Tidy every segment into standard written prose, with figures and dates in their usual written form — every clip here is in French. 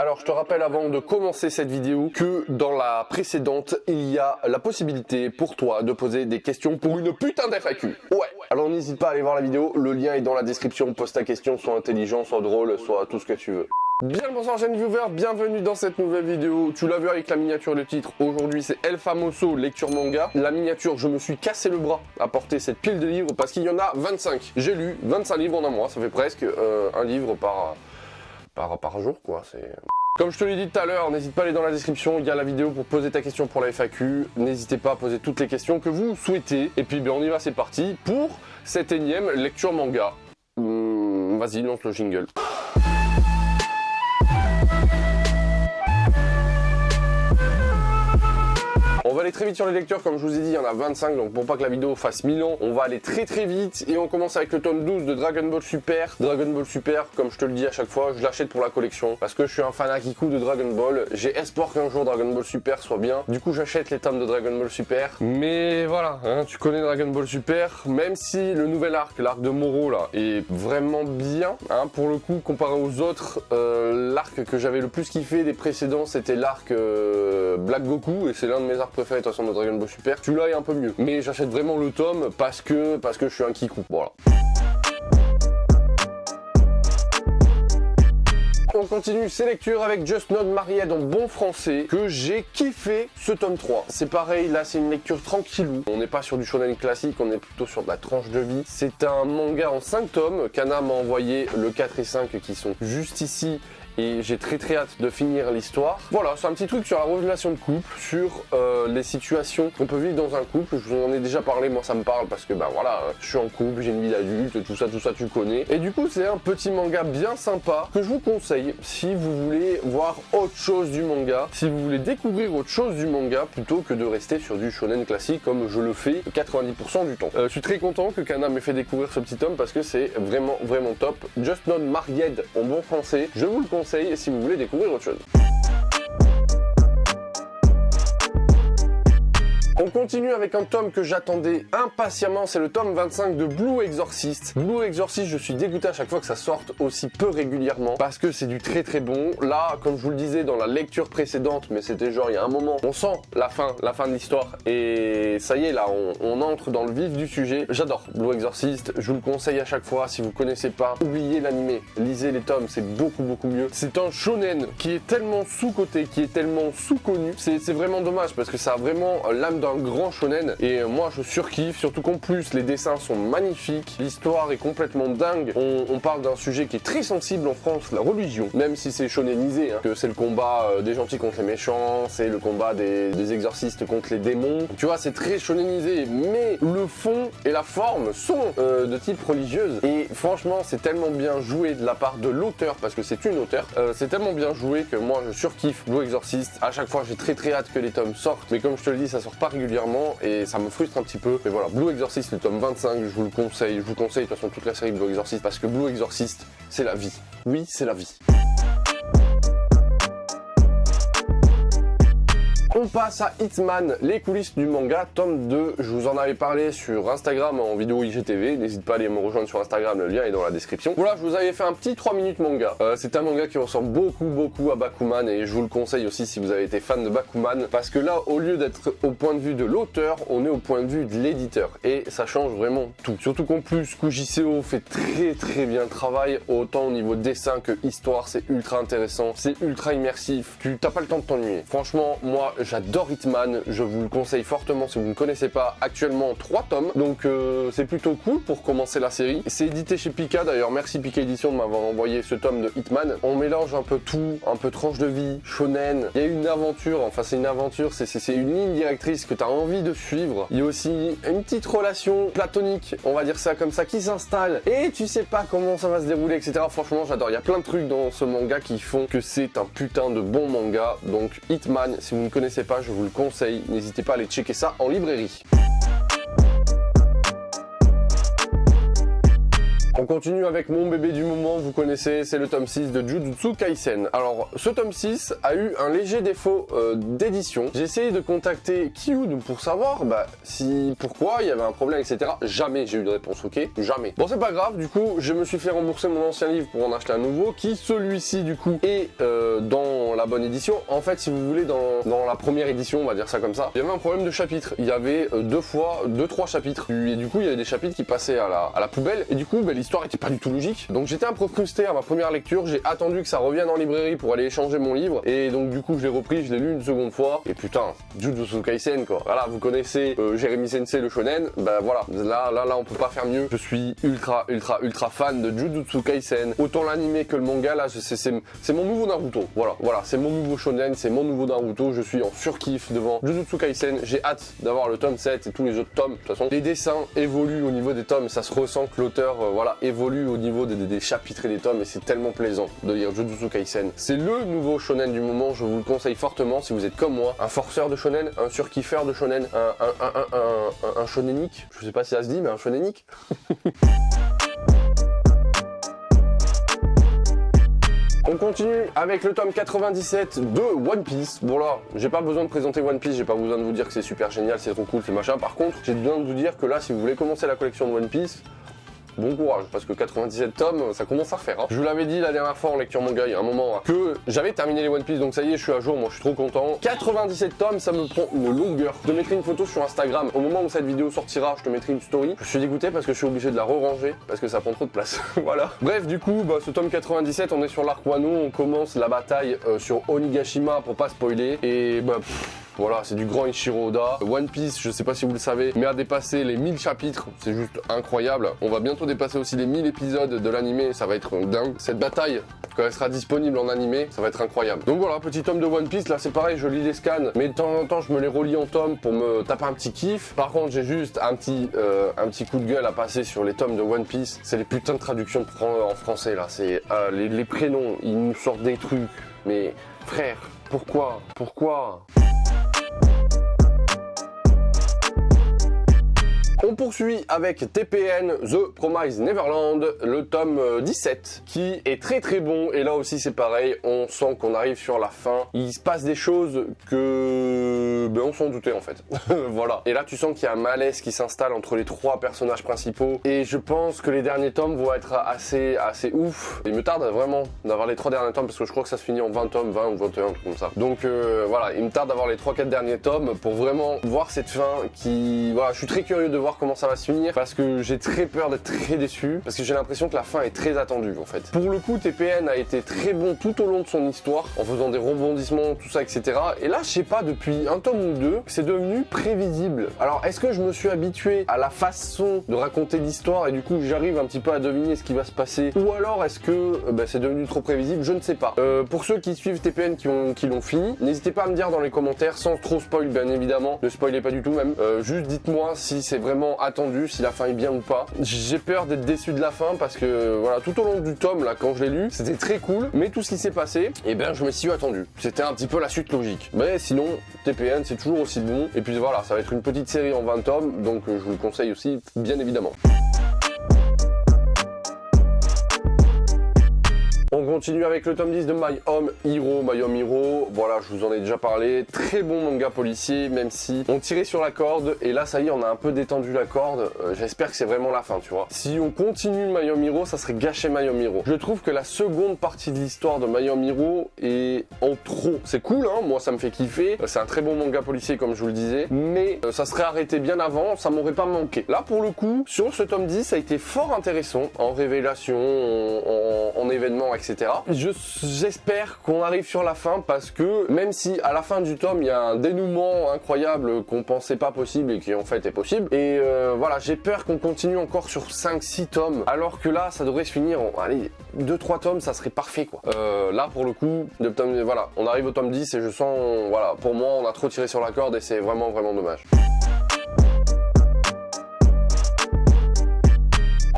Alors je te rappelle avant de commencer cette vidéo que dans la précédente, il y a la possibilité pour toi de poser des questions pour une putain d'FAQ. Ouais, alors n'hésite pas à aller voir la vidéo, le lien est dans la description, pose ta question, soit intelligent, soit drôle, soit tout ce que tu veux. Bien le bonsoir jeune viewer, bienvenue dans cette nouvelle vidéo. Tu l'as vu avec la miniature de titre, aujourd'hui c'est El Famoso lecture manga. La miniature, je me suis cassé le bras à porter cette pile de livres parce qu'il y en a 25. J'ai lu 25 livres en un mois, ça fait presque un livre par jour quoi. Comme je te l'ai dit tout à l'heure, n'hésite pas à aller dans la description, il y a la vidéo pour poser ta question pour la FAQ. N'hésitez pas à poser toutes les questions que vous souhaitez. Et puis bien on y va, c'est parti pour cette énième lecture manga. Vas-y, lance le jingle. On va aller très vite sur les lectures, comme je vous ai dit, il y en a 25, donc pour pas que la vidéo fasse 1000 ans, on va aller très vite, et on commence avec le tome 12 de Dragon Ball Super. Dragon Ball Super, comme je te le dis à chaque fois, je l'achète pour la collection, parce que je suis un fanakikou de Dragon Ball, j'ai espoir qu'un jour Dragon Ball Super soit bien, du coup j'achète les tomes de Dragon Ball Super, mais voilà, hein, tu connais Dragon Ball Super, même si le nouvel arc de Moro là, est vraiment bien, hein, pour le coup, comparé aux autres, l'arc que j'avais le plus kiffé des précédents, c'était l'arc Black Goku, et c'est l'un de mes arcs préférés de toute façon de Dragon Ball Super. Celui-là est un peu mieux, mais j'achète vraiment le tome parce que je suis un kikou, voilà. On continue ces lectures avec Just Not Married en bon français, que j'ai kiffé ce tome 3. C'est pareil, là c'est une lecture tranquillou. On n'est pas sur du shonen classique, on est plutôt sur de la tranche de vie. C'est un manga en 5 tomes. Kana m'a envoyé le 4 et 5 qui sont juste ici. Et j'ai très hâte de finir l'histoire. Voilà, c'est un petit truc sur la relation de couple, sur les situations qu'on peut vivre dans un couple. Je vous en ai déjà parlé, moi ça me parle parce que bah voilà, je suis en couple, j'ai une vie d'adulte, tout ça tu connais. Et du coup c'est un petit manga bien sympa que je vous conseille si vous voulez voir autre chose du manga, si vous voulez découvrir autre chose du manga plutôt que de rester sur du shonen classique comme je le fais 90% du temps. Je suis très content que Kana m'ait fait découvrir ce petit tome parce que c'est vraiment top. Just Not Married en bon français, je vous le conseille si vous voulez découvrir autre chose. On continue avec un tome que j'attendais impatiemment, c'est le tome 25 de Blue Exorcist. Blue Exorcist, je suis dégoûté à chaque fois que ça sorte aussi peu régulièrement, parce que c'est du très bon. Là, comme je vous le disais dans la lecture précédente, mais c'était genre il y a un moment, on sent la fin de l'histoire, et ça y est là, on entre dans le vif du sujet. J'adore Blue Exorcist, je vous le conseille à chaque fois, si vous connaissez pas, oubliez l'animé, lisez les tomes, c'est beaucoup mieux. C'est un shonen qui est tellement sous-coté, qui est tellement sous-connu, c'est vraiment dommage, parce que ça a vraiment l'âme d'un grand shonen et moi je surkiffe, surtout qu'en plus les dessins sont magnifiques, l'histoire est complètement dingue. On parle d'un sujet qui est très sensible en France, la religion, même si c'est shonenisé, hein, que c'est le combat des gentils contre les méchants, c'est le combat des exorcistes contre les démons, tu vois, c'est très shonenisé, mais le fond et la forme sont de type religieuse, et franchement c'est tellement bien joué de la part de l'auteur, parce que c'est une auteure, c'est tellement bien joué que moi je surkiffe Blue Exorcist. À chaque fois j'ai très hâte que les tomes sortent, mais comme je te le dis, ça sort pas régulièrement et ça me frustre un petit peu. Mais voilà, Blue Exorcist, le tome 25, je vous le conseille. Je vous conseille de toute façon toute la série Blue Exorcist parce que Blue Exorcist, c'est la vie. Oui, c'est la vie. On passe à Hitman, les coulisses du manga, tome 2. Je vous en avais parlé sur Instagram en vidéo IGTV. N'hésite pas à aller me rejoindre sur Instagram, le lien est dans la description. Voilà, je vous avais fait un petit 3 minutes manga. C'est un manga qui ressemble beaucoup à Bakuman et je vous le conseille aussi si vous avez été fan de Bakuman. Parce que là, au lieu d'être au point de vue de l'auteur, on est au point de vue de l'éditeur. Et ça change vraiment tout. Surtout qu'en plus, Kujiseo fait très bien le travail, autant au niveau dessin que histoire. C'est ultra intéressant, c'est ultra immersif. Tu t'as pas le temps de t'ennuyer. Franchement, moi, j'adore Hitman, je vous le conseille fortement si vous ne connaissez pas, actuellement 3 tomes, donc c'est plutôt cool pour commencer la série. C'est édité chez Pika, d'ailleurs merci Pika Édition de m'avoir envoyé ce tome de Hitman. On mélange un peu tout, un peu tranche de vie, shonen, il y a une aventure, enfin c'est une aventure, c'est une ligne directrice que tu as envie de suivre. Il y a aussi une petite relation platonique, on va dire ça comme ça, qui s'installe, et tu sais pas comment ça va se dérouler, etc. Franchement j'adore, il y a plein de trucs dans ce manga qui font que c'est un putain de bon manga, donc Hitman, si vous ne connaissez pas, je vous le conseille, n'hésitez pas à aller checker ça en librairie. On continue avec mon bébé du moment, vous connaissez, c'est le tome 6 de Jujutsu Kaisen. Alors, ce tome 6 a eu un léger défaut d'édition. J'ai essayé de contacter Kyude pour savoir pourquoi il y avait un problème, etc. Jamais j'ai eu de réponse, ok? Jamais. Bon, c'est pas grave, du coup, je me suis fait rembourser mon ancien livre pour en acheter un nouveau, qui celui-ci, du coup, est dans la bonne édition. En fait, si vous voulez, dans la première édition, on va dire ça comme ça, il y avait un problème de chapitre. Il y avait 2-3 chapitres. Et du coup, il y avait des chapitres qui passaient à la poubelle. Et du coup, l'histoire était pas du tout logique. Donc j'étais un peu frustré à ma première lecture. J'ai attendu que ça revienne en librairie pour aller échanger mon livre. Et donc du coup, je l'ai repris, je l'ai lu une seconde fois. Et putain, Jujutsu Kaisen quoi. Voilà, vous connaissez Jérémy Sensei le shonen. Bah voilà, là, on peut pas faire mieux. Je suis ultra fan de Jujutsu Kaisen. Autant l'anime que le manga, là, c'est mon nouveau Naruto. Voilà, c'est mon nouveau shonen, c'est mon nouveau Naruto. Je suis en surkiff devant Jujutsu Kaisen. J'ai hâte d'avoir le tome 7 et tous les autres tomes. De toute façon, les dessins évoluent au niveau des tomes. Ça se ressent que l'auteur, évolue au niveau des chapitres et des tomes. Et c'est tellement plaisant de lire Jujutsu Kaisen. C'est le nouveau shonen du moment. Je vous le conseille fortement si vous êtes comme moi, un forceur de shonen, un surkiffeur de shonen, un shonenique. Je sais pas si ça se dit, mais un shonenique. On continue avec le tome 97 de One Piece. Bon là, j'ai pas besoin de présenter One Piece, j'ai pas besoin de vous dire que c'est super génial, c'est trop cool, c'est machin. Par contre, j'ai besoin de vous dire que là, si vous voulez commencer la collection de One Piece, bon courage, parce que 97 tomes, ça commence à faire. Hein. Je vous l'avais dit la dernière fois en lecture manga, il y a un moment, hein, que j'avais terminé les One Piece, donc ça y est, je suis à jour, moi je suis trop content. 97 tomes, ça me prend une longueur. Je te mettrai une photo sur Instagram. Au moment où cette vidéo sortira, je te mettrai une story. Je suis dégoûté parce que je suis obligé de la re-ranger, parce que ça prend trop de place. Voilà. Bref, du coup, ce tome 97, on est sur l'arc Wano, on commence la bataille sur Onigashima pour pas spoiler, et voilà, c'est du grand Ichiro Oda. One Piece, je sais pas si vous le savez, mais a dépassé les 1000 chapitres, c'est juste incroyable. On va bientôt dépasser aussi les 1000 épisodes de l'animé, ça va être dingue. Cette bataille, quand elle sera disponible en animé, ça va être incroyable. Donc voilà, petit tome de One Piece, là c'est pareil, je lis les scans, mais de temps en temps je me les relis en tome pour me taper un petit kiff. Par contre, j'ai juste un petit coup de gueule à passer sur les tomes de One Piece, c'est les putains de traductions en français là, c'est les prénoms, ils nous sortent des trucs, mais frère, pourquoi On poursuit avec TPN The Promised Neverland, le tome 17, qui est très bon, et là aussi c'est pareil, on sent qu'on arrive sur la fin, il se passe des choses que on s'en doutait en fait, voilà. Et là tu sens qu'il y a un malaise qui s'installe entre les trois personnages principaux, et je pense que les derniers tomes vont être assez ouf. Il me tarde vraiment d'avoir les 3 derniers tomes, parce que je crois que ça se finit en 20 tomes, 20 ou 21, un truc comme ça. Donc voilà, il me tarde d'avoir les 3-4 derniers tomes pour vraiment voir cette fin qui... Voilà, je suis très curieux de voir comment ça va se finir, parce que j'ai très peur d'être très déçu, parce que j'ai l'impression que la fin est très attendue en fait. Pour le coup, TPN a été très bon tout au long de son histoire, en faisant des rebondissements, tout ça, etc. Et là, je sais pas, depuis un tome ou deux, c'est devenu prévisible. Alors, est-ce que je me suis habitué à la façon de raconter l'histoire, et du coup, j'arrive un petit peu à deviner ce qui va se passer, ou alors est-ce que c'est devenu trop prévisible? Je ne sais pas. Pour ceux qui suivent TPN, qui l'ont fini, n'hésitez pas à me dire dans les commentaires, sans trop spoil bien évidemment, ne spoilez pas du tout même, juste dites-moi si c'est vraiment attendu, si la fin est bien ou pas. J'ai peur d'être déçu de la fin, parce que voilà, tout au long du tome là, quand je l'ai lu, c'était très cool, mais tout ce qui s'est passé, je me suis attendu. C'était un petit peu la suite logique. Mais sinon, TPN c'est toujours aussi bon, et puis voilà, ça va être une petite série en 20 tomes, donc je vous le conseille aussi, bien évidemment. On continue avec le tome 10 de My Home Hero. Voilà, je vous en ai déjà parlé. Très bon manga policier, même si on tirait sur la corde. Et là, ça y est, on a un peu détendu la corde. J'espère que c'est vraiment la fin, tu vois. Si on continue My Home Hero, ça serait gâcher My Home Hero. Je trouve que la seconde partie de l'histoire de My Home Hero est en trop. C'est cool, hein, moi ça me fait kiffer. C'est un très bon manga policier, comme je vous le disais. Mais ça serait arrêté bien avant, ça m'aurait pas manqué. Là, pour le coup, sur ce tome 10, ça a été fort intéressant. En révélation, en événements, etc. J'espère qu'on arrive sur la fin, parce que même si à la fin du tome il y a un dénouement incroyable qu'on pensait pas possible et qui en fait est possible, et voilà, j'ai peur qu'on continue encore sur 5-6 tomes, alors que là ça devrait se finir en 2-3 tomes, ça serait parfait quoi. Là pour le coup, voilà, on arrive au tome 10 et je sens, voilà, pour moi on a trop tiré sur la corde et c'est vraiment dommage.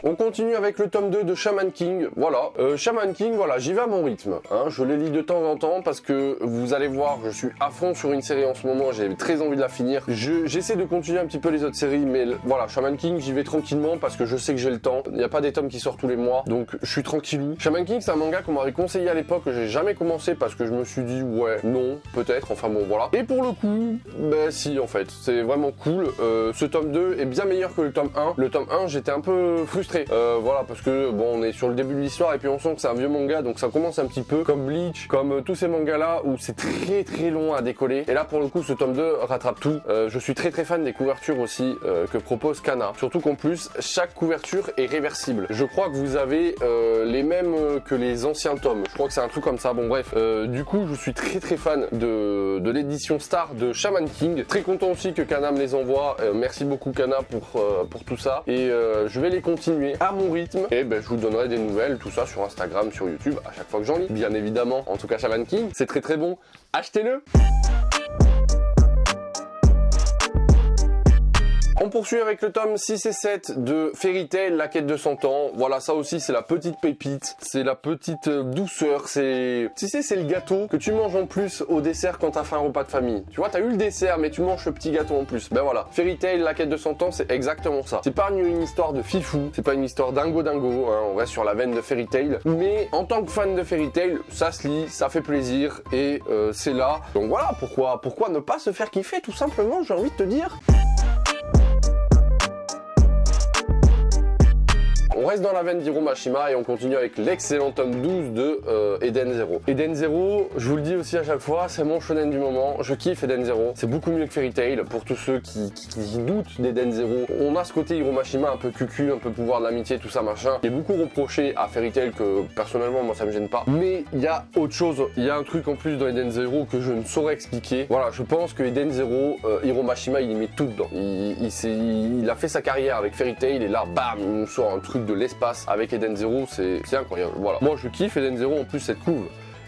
On continue avec le tome 2 de Shaman King, voilà. Shaman King, voilà, j'y vais à mon rythme, hein. Je les lis de temps en temps parce que vous allez voir, je suis à fond sur une série en ce moment, j'ai très envie de la finir. J'essaie de continuer un petit peu les autres séries, mais voilà, Shaman King, j'y vais tranquillement parce que je sais que j'ai le temps. Il n'y a pas des tomes qui sortent tous les mois, donc je suis tranquillou. Shaman King, c'est un manga qu'on m'avait conseillé à l'époque, que j'ai jamais commencé parce que je me suis dit, ouais, non, peut-être, enfin bon, voilà. Et pour le coup, ben si, en fait, c'est vraiment cool. Ce tome 2 est bien meilleur que le tome 1. Le tome 1, j'étais un peu frustré, voilà, parce que bon, on est sur le début de l'histoire et puis on sent que c'est un vieux manga, donc ça commence un petit peu comme Bleach, comme tous ces mangas là où c'est très très long à décoller. Et là, pour le coup, ce tome 2 rattrape tout. Je suis très très fan des couvertures aussi que propose Kana. Surtout qu'en plus, chaque couverture est réversible. Je crois que vous avez les mêmes que les anciens tomes. Je crois que c'est un truc comme ça. Bon bref, du coup, je suis très très fan de l'édition Star de Shaman King. Très content aussi que Kana me les envoie. Merci beaucoup Kana pour tout ça. Et je vais les continuer à mon rythme. Et ben, je vous donnerai des nouvelles, tout ça sur Instagram, sur YouTube, à chaque fois que j'en lis. Bien évidemment, en tout cas Shaman King, c'est très très bon. Achetez-le! On poursuit avec le tome 6 et 7 de Fairy Tail, la quête de 100 ans. Voilà, ça aussi c'est la petite pépite, c'est la petite douceur, c'est... Tu sais, c'est le gâteau que tu manges en plus au dessert quand t'as fait un repas de famille. Tu vois, t'as eu le dessert, mais tu manges ce petit gâteau en plus. Ben voilà, Fairy Tail, la quête de 100 ans, c'est exactement ça. C'est pas une histoire de fifou, c'est pas une histoire dingo, hein, on reste sur la veine de Fairy Tail. Mais en tant que fan de Fairy Tail, ça se lit, ça fait plaisir, et c'est là. Donc voilà, pourquoi ne pas se faire kiffer, tout simplement, j'ai envie de te dire. On reste dans la veine d'Hiromashima et on continue avec l'excellent tome 12 de Eden Zero. Eden Zero, je vous le dis aussi à chaque fois, c'est mon shonen du moment. Je kiffe Eden Zero. C'est beaucoup mieux que Fairy Tail. Pour tous ceux qui doutent d'Eden Zero, on a ce côté Hiromashima un peu cucu, un peu pouvoir de l'amitié, tout ça machin, qui est beaucoup reproché à Fairy Tail que personnellement moi ça me gêne pas. Mais il y a autre chose, il y a un truc en plus dans Eden Zero que je ne saurais expliquer. Voilà, je pense que Eden Zero, Hiromashima il y met tout dedans. Il a fait sa carrière avec Fairy Tail et là bam, il nous sort un truc de l'espace avec Eden Zero, c'est incroyable. Voilà, moi je kiffe Eden Zero, en plus cette couve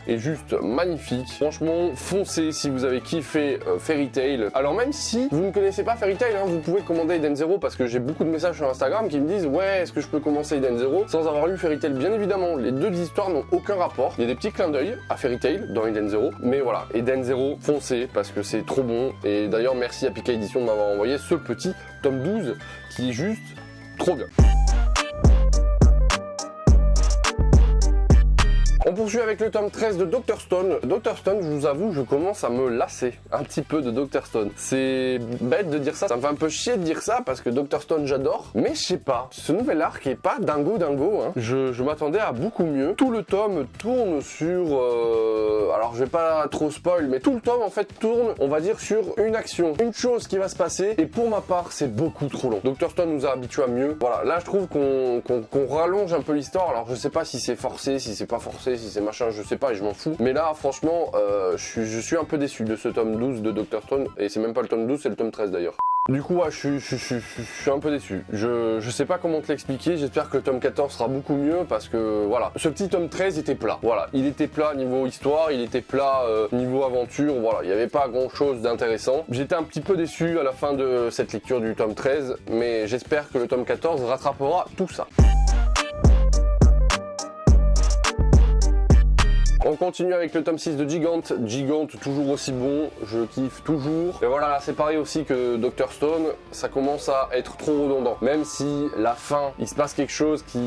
est juste magnifique. Franchement, foncez si vous avez kiffé Fairy Tail. Alors même si vous ne connaissez pas Fairy Tail, hein, vous pouvez commander Eden Zero parce que j'ai beaucoup de messages sur Instagram qui me disent ouais, est-ce que je peux commencer Eden Zero sans avoir lu Fairy Tail? Bien évidemment, les deux histoires n'ont aucun rapport. Il y a des petits clins d'œil à Fairy Tail dans Eden Zero, mais voilà, Eden Zero, foncez parce que c'est trop bon. Et d'ailleurs, merci à Pika Edition de m'avoir envoyé ce petit tome 12 qui est juste trop bien. On poursuit avec le tome 13 de Dr Stone. Dr Stone, je vous avoue, je commence à me lasser un petit peu de Dr Stone. C'est bête de dire ça, ça me fait un peu chier de dire ça parce que Dr Stone j'adore, mais je sais pas, ce nouvel arc est pas dingo, hein. Je m'attendais à beaucoup mieux. Tout le tome tourne sur... alors je vais pas trop spoil, mais tout le tome en fait tourne, on va dire, sur une action, une chose qui va se passer, et pour ma part c'est beaucoup trop long. Dr Stone nous a habitués à mieux. Voilà, là je trouve qu'on rallonge un peu l'histoire, alors je sais pas si c'est forcé, si c'est pas forcé, si c'est machin, je sais pas et je m'en fous. Mais là, franchement, je suis un peu déçu de ce tome 12 de Dr Stone, et c'est même pas le tome 12, c'est le tome 13 d'ailleurs. Du coup, ouais, je suis un peu déçu. Je sais pas comment te l'expliquer, j'espère que le tome 14 sera beaucoup mieux parce que, voilà. Ce petit tome 13 était plat. Voilà, il était plat niveau histoire, il était plat niveau aventure, voilà. Il y avait pas grand chose d'intéressant. J'étais un petit peu déçu à la fin de cette lecture du tome 13, mais j'espère que le tome 14 rattrapera tout ça. On continue avec le tome 6 de Gigante. Gigante, toujours aussi bon, je kiffe toujours. Et voilà, c'est pareil aussi que Dr Stone, ça commence à être trop redondant. Même si la fin, il se passe quelque chose qui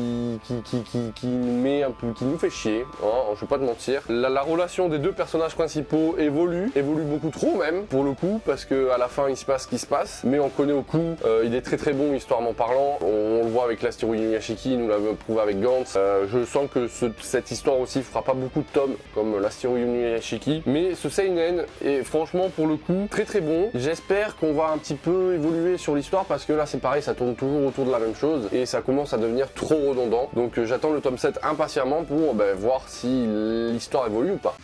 nous met un peu, qui nous fait chier, hein, je vais pas te mentir. La relation des deux personnages principaux évolue beaucoup trop même, pour le coup, parce que à la fin il se passe ce qui se passe. Mais on connaît au coup, il est très très bon histoire parlant. On le voit avec l'Astero Inuyashiki, nous l'avons prouvé avec Gantz. Je sens que cette histoire aussi fera pas beaucoup de tomes comme l'Astero Inuyashiki, mais ce seinen est franchement pour le coup très très bon. J'espère qu'on va un petit peu évoluer sur l'histoire parce que là c'est pareil, ça tourne toujours autour de la même chose et ça commence à devenir trop redondant. Donc j'attends le tome 7 impatiemment pour voir si l'histoire évolue ou pas.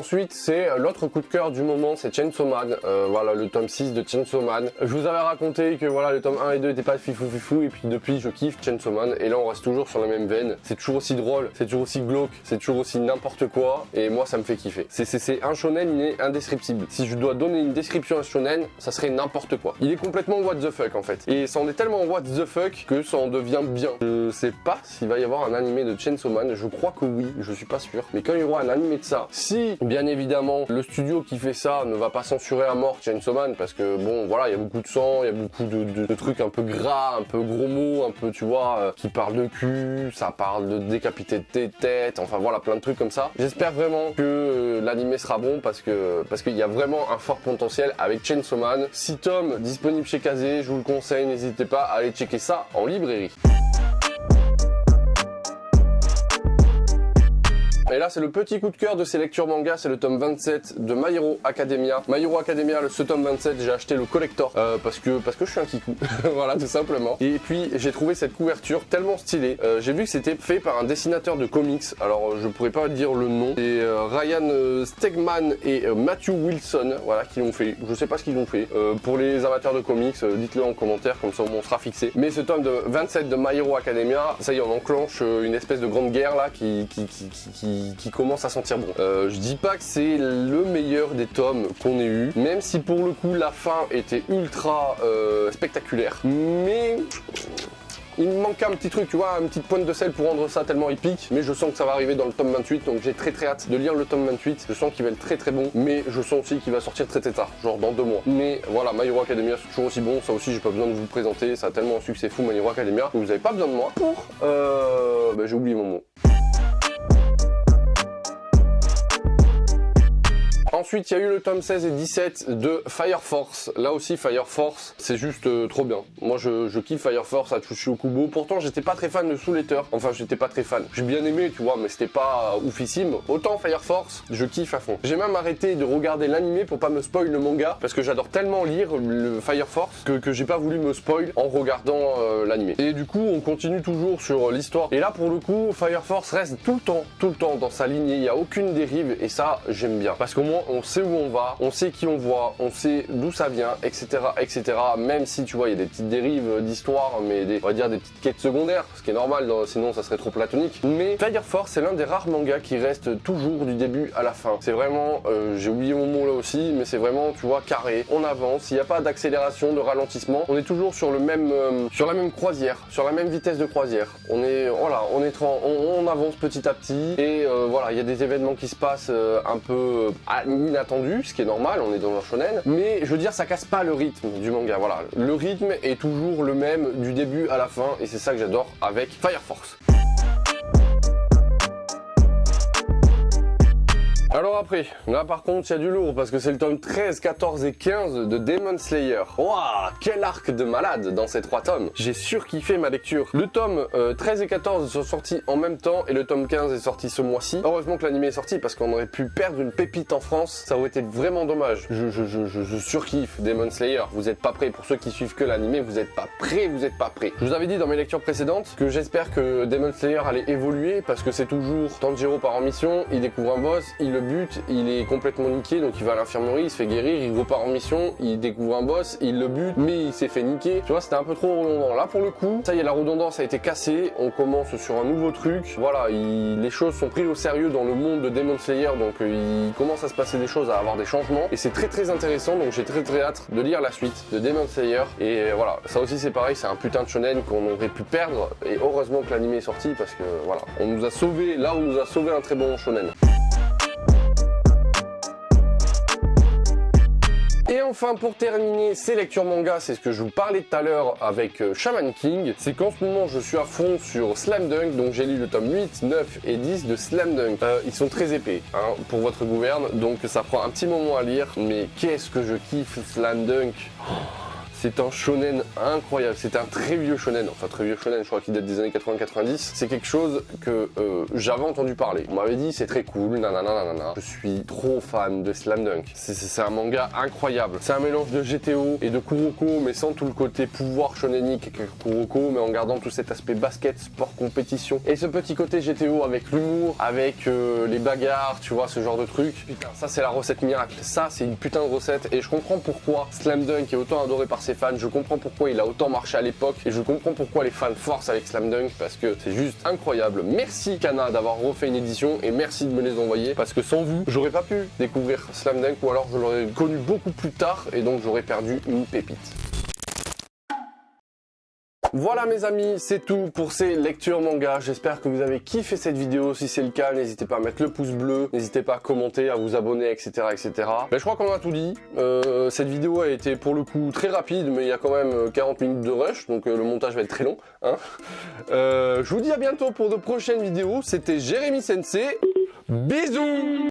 Ensuite, c'est l'autre coup de cœur du moment, c'est Chainsaw Man. Voilà, le tome 6 de Chainsaw Man. Je vous avais raconté que voilà, le tome 1 et 2 étaient pas fifou, et puis depuis, je kiffe Chainsaw Man. Et là, on reste toujours sur la même veine. C'est toujours aussi drôle, c'est toujours aussi glauque, c'est toujours aussi n'importe quoi. Et moi, ça me fait kiffer. C'est un shonen, il est indescriptible. Si je dois donner une description à un shonen, ça serait n'importe quoi. Il est complètement what the fuck, en fait. Et ça en est tellement what the fuck que ça en devient bien. Je sais pas s'il va y avoir un animé de Chainsaw Man. Je crois que oui, je suis pas sûr. Mais quand il y aura un animé de ça, si, bien évidemment, le studio qui fait ça ne va pas censurer à mort Chainsaw Man, parce que bon, voilà, il y a beaucoup de sang, il y a beaucoup de trucs un peu gras, un peu gros mots, un peu, tu vois, qui parlent de cul, ça parle de décapiter tes têtes, enfin voilà, plein de trucs comme ça. J'espère vraiment que l'animé sera bon parce qu'il y a vraiment un fort potentiel avec Chainsaw Man. 6 tomes disponibles chez Kazé, je vous le conseille, n'hésitez pas à aller checker ça en librairie. Et là, c'est le petit coup de cœur de ces lectures manga, c'est le tome 27 de My Hero Academia. My Hero Academia, ce tome 27, j'ai acheté le collector parce que je suis un kikou, voilà, tout simplement. Et puis, j'ai trouvé cette couverture tellement stylée. J'ai vu que c'était fait par un dessinateur de comics, alors je pourrais pas dire le nom. C'est Ryan Stegman et Matthew Wilson, voilà, qui l'ont fait. Je sais pas ce qu'ils ont fait. Pour les amateurs de comics, dites-le en commentaire, comme ça on sera fixé. Mais ce tome de 27 de My Hero Academia, ça y est, on enclenche une espèce de grande guerre là qui commence à sentir bon. Je dis pas que c'est le meilleur des tomes qu'on ait eu, même si pour le coup la fin était ultra spectaculaire, mais il me manque un petit truc, tu vois, une petite pointe de sel pour rendre ça tellement épique, mais je sens que ça va arriver dans le tome 28, donc j'ai très hâte de lire le tome 28, je sens qu'il va être très bon, mais je sens aussi qu'il va sortir très tard, genre dans 2 mois. Mais voilà, My Hero Academia c'est toujours aussi bon, ça aussi j'ai pas besoin de vous le présenter, ça a tellement un succès fou My Hero Academia, que vous avez pas besoin de moi pour... j'ai oublié mon mot. Ensuite, il y a eu le tome 16 et 17 de Fire Force. Là aussi, Fire Force, c'est juste trop bien. Moi, je kiffe Fire Force, Atsushi Okubo. Pourtant, j'étais pas très fan de Soul Eater. Enfin, j'étais pas très fan. J'ai bien aimé, tu vois, mais c'était pas oufissime. Autant Fire Force, je kiffe à fond. J'ai même arrêté de regarder l'animé pour pas me spoil le manga, parce que j'adore tellement lire le Fire Force que j'ai pas voulu me spoil en regardant l'animé. Et du coup, on continue toujours sur l'histoire. Et là, pour le coup, Fire Force reste tout le temps dans sa lignée. Il n'y a aucune dérive, et ça, j'aime bien. Parce qu'au moins, on sait où on va, on sait qui on voit, on sait d'où ça vient, etc., etc. Même si, tu vois, il y a des petites dérives d'histoire, mais on va dire des petites quêtes secondaires, ce qui est normal, sinon ça serait trop platonique. Mais Fire Force, c'est l'un des rares mangas qui reste toujours du début à la fin. C'est vraiment, j'ai oublié mon mot là aussi, mais c'est vraiment, tu vois, carré. On avance, il n'y a pas d'accélération, de ralentissement. On est toujours sur la même croisière, sur la même vitesse de croisière. On avance petit à petit, et voilà, il y a des événements qui se passent un peu inattendu, ce qui est normal, on est dans un shonen, mais je veux dire, ça casse pas le rythme du manga, voilà. Le rythme est toujours le même du début à la fin, et c'est ça que j'adore avec Fire Force. Alors après, là par contre il y a du lourd parce que c'est le tome 13, 14 et 15 de Demon Slayer. Waouh, quel arc de malade dans ces 3 tomes. J'ai surkiffé ma lecture. Le tome 13 et 14 sont sortis en même temps et le tome 15 est sorti ce mois-ci. Heureusement que l'anime est sorti parce qu'on aurait pu perdre une pépite en France. Ça aurait été vraiment dommage. Je surkiffe Demon Slayer. Vous êtes pas prêts. Pour ceux qui suivent que l'anime, vous êtes pas prêts, vous êtes pas prêts. Je vous avais dit dans mes lectures précédentes que j'espère que Demon Slayer allait évoluer parce que c'est toujours Tanjiro part en mission, il découvre un boss, il le bute, il est complètement niqué, donc il va à l'infirmerie, il se fait guérir, il repart en mission, il découvre un boss, il le bute, mais il s'est fait niquer. Tu vois, c'était un peu trop redondant. Là, pour le coup, ça y est, la redondance a été cassée, on commence sur un nouveau truc. Voilà, les choses sont prises au sérieux dans le monde de Demon Slayer, donc il commence à se passer des choses, à avoir des changements, et c'est très intéressant, donc j'ai très hâte de lire la suite de Demon Slayer. Et voilà, ça aussi c'est pareil, c'est un putain de shonen qu'on aurait pu perdre, et heureusement que l'anime est sorti, parce que voilà, on nous a sauvé, là on nous a sauvé un très bon shonen. Et enfin, pour terminer ces lectures manga, c'est ce que je vous parlais tout à l'heure avec Shaman King, c'est qu'en ce moment je suis à fond sur Slam Dunk, donc j'ai lu le tome 8, 9 et 10 de Slam Dunk. Ils sont très épais hein, pour votre gouverne, donc ça prend un petit moment à lire, mais qu'est-ce que je kiffe Slam Dunk. C'est un shonen incroyable, c'est un très vieux shonen, enfin très vieux shonen, je crois qu'il date des années 80-90. C'est quelque chose que j'avais entendu parler. On m'avait dit c'est très cool, nanana. Je suis trop fan de Slam Dunk. C'est un manga incroyable. C'est un mélange de GTO et de Kuroko, mais sans tout le côté pouvoir shonenique que Kuroko, mais en gardant tout cet aspect basket, sport, compétition. Et ce petit côté GTO avec l'humour, avec les bagarres, tu vois, ce genre de truc. Putain, ça c'est la recette miracle. Ça c'est une putain de recette et je comprends pourquoi Slam Dunk est autant adoré par ses fans. Je comprends pourquoi il a autant marché à l'époque et je comprends pourquoi les fans forcent avec Slam Dunk parce que c'est juste incroyable. Merci Kana d'avoir refait une édition et merci de me les envoyer parce que sans vous, j'aurais pas pu découvrir Slam Dunk ou alors je l'aurais connu beaucoup plus tard et donc j'aurais perdu une pépite. Voilà mes amis, c'est tout pour ces lectures manga. J'espère que vous avez kiffé cette vidéo. Si c'est le cas, n'hésitez pas à mettre le pouce bleu, n'hésitez pas à commenter, à vous abonner, etc. Mais je crois qu'on a tout dit. Cette vidéo a été pour le coup très rapide, mais il y a quand même 40 minutes de rush, donc le montage va être très long. Hein. Je vous dis à bientôt pour de prochaines vidéos. C'était Jérémy Sensei. Bisous.